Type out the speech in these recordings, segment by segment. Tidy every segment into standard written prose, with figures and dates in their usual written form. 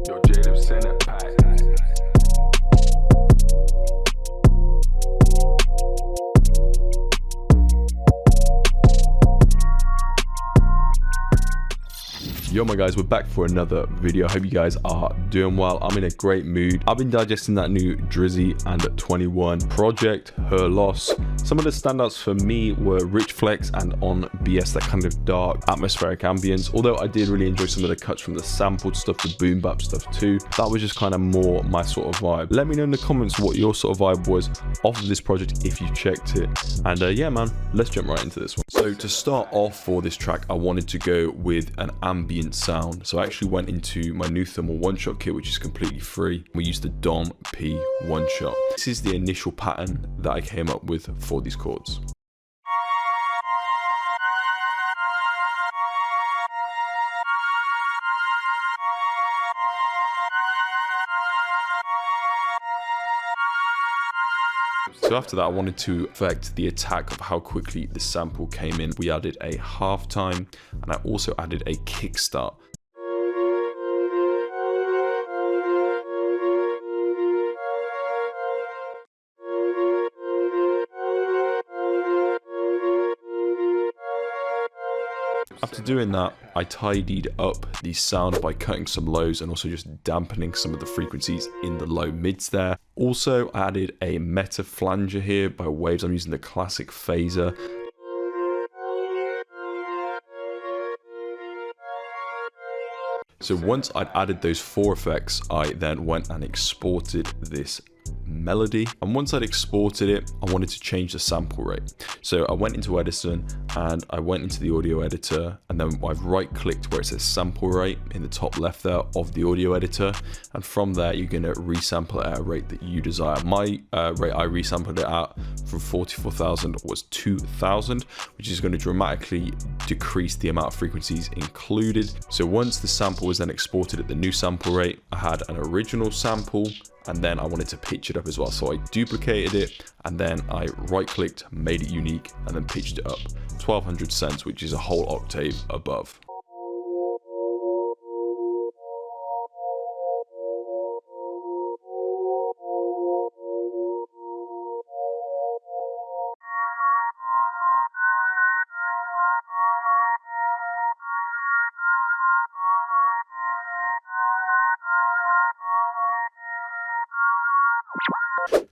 Yo, Jada, send that pack. Yo my guys, we're back for another video. Hope you guys are doing well. I'm in a great mood. I've been digesting that new Drizzy and 21 project, Her Loss. Some of the standouts for me were Rich Flex and On BS, that kind of dark atmospheric ambience. Although I did really enjoy some of the cuts from the sampled stuff, the boom bap stuff too. That was just kind of more my sort of vibe. Let me know in the comments what your sort of vibe was off of this project if you checked it. And yeah man, let's jump right into this one. So to start off for this track, I wanted to go with an ambient sound. So I actually went into my new thermal one-shot kit, which is completely free. We used the Dom P one-shot. This is the initial pattern that I came up with for these chords. So after that, I wanted to affect the attack of how quickly the sample came in. We added a halftime and I also added a kickstart. After doing that, I tidied up the sound by cutting some lows and also just dampening some of the frequencies in the low mids there. Also, I added a meta flanger here by Waves. I'm using the classic phaser. So once I'd added those four effects, I then went and exported this melody, and once I'd exported it, I wanted to change the sample rate. So I went into Edison and I went into the audio editor, and then I've right clicked where it says sample rate in the top left there of the audio editor, and from there you're going to resample it at a rate that you desire. My rate I resampled it at from 44,000 was 2,000, which is going to dramatically decrease the amount of frequencies included. So once the sample was then exported at the new sample rate, I had an original sample, and then I wanted to pitch it up as well. So I duplicated it, and then I right clicked, made it unique, and then pitched it up 1200 cents, which is a whole octave above.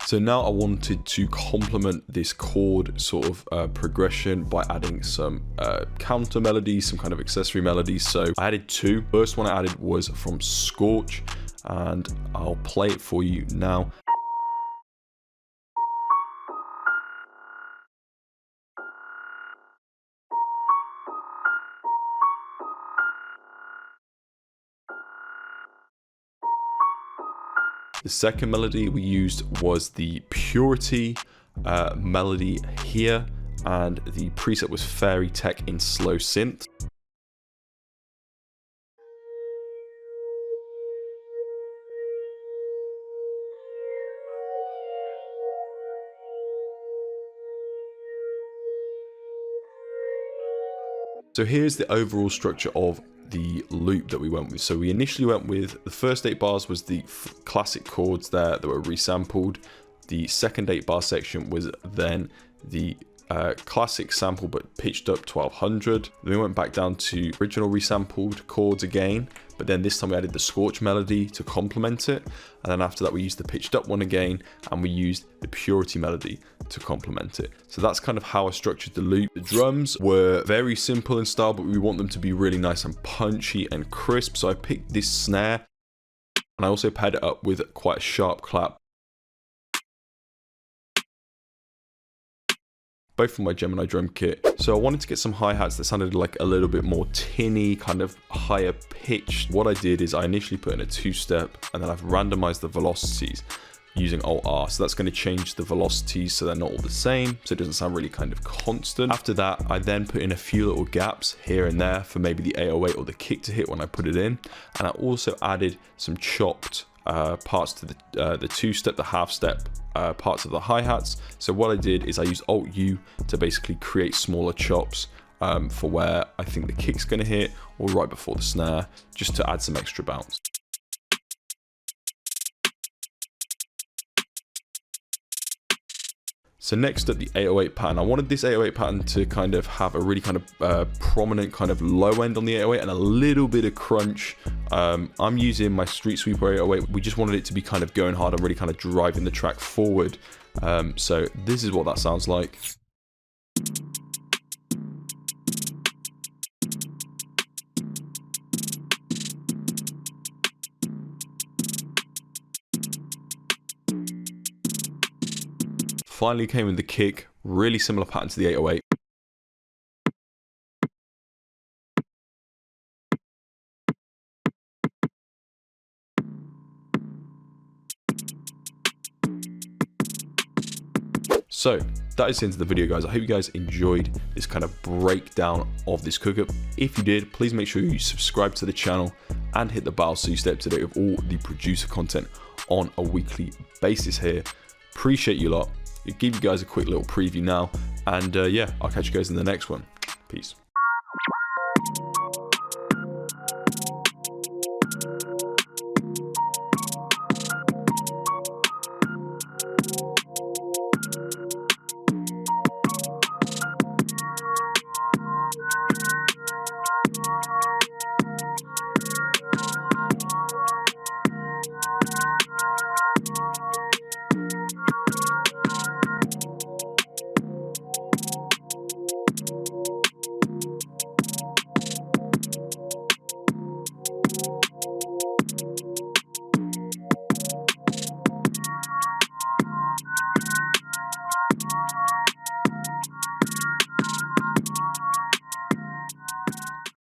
So now I wanted to complement this chord sort of progression by adding some counter melodies, some kind of accessory melodies. So I added two. First one I added was from Scorch, and I'll play it for you now. The second melody we used was the Purity melody here, and the preset was Fairy Tech in slow synth. So here's the overall structure of the loop that we went with. So we initially went with the first 8 bars was the classic chords there that were resampled. The second 8 bar section was then the classic sample but pitched up 1200. Then we went back down to original resampled chords again, but then this time we added the Scorch melody to complement it, and then after that we used the pitched up one again, and we used the Purity melody to complement it. So that's kind of how I structured the loop. The drums were very simple in style, but we want them to be really nice and punchy and crisp, so I picked this snare, and I also paired it up with quite a sharp clap, both from my Gemini drum kit. So I wanted to get some hi-hats that sounded like a little bit more tinny, kind of higher pitched. What I did is I initially put in a 2-step, and then I've randomized the velocities using Alt-R. So that's going to change the velocities so they're not all the same, so it doesn't sound really kind of constant. After that, I then put in a few little gaps here and there for maybe the 808 or the kick to hit when I put it in. And I also added some chopped parts to the 2-step, the half-step parts of the hi-hats. So what I did is I used Alt-U to basically create smaller chops for where I think the kick's going to hit, or right before the snare, just to add some extra bounce. So next up, the 808 pattern. I wanted this 808 pattern to kind of have a really kind of prominent kind of low end on the 808 and a little bit of crunch. I'm using my Street Sweeper 808. We just wanted it to be kind of going hard and really kind of driving the track forward. So this is what that sounds like. Finally came with the kick, really similar pattern to the 808. So that is the end of the video, guys. I hope you guys enjoyed this kind of breakdown of this cookup. If you did, please make sure you subscribe to the channel and hit the bell so you stay up to date with all the producer content on a weekly basis here. Appreciate you lot. I'll give you guys a quick little preview now, and yeah, I'll catch you guys in the next one. Peace.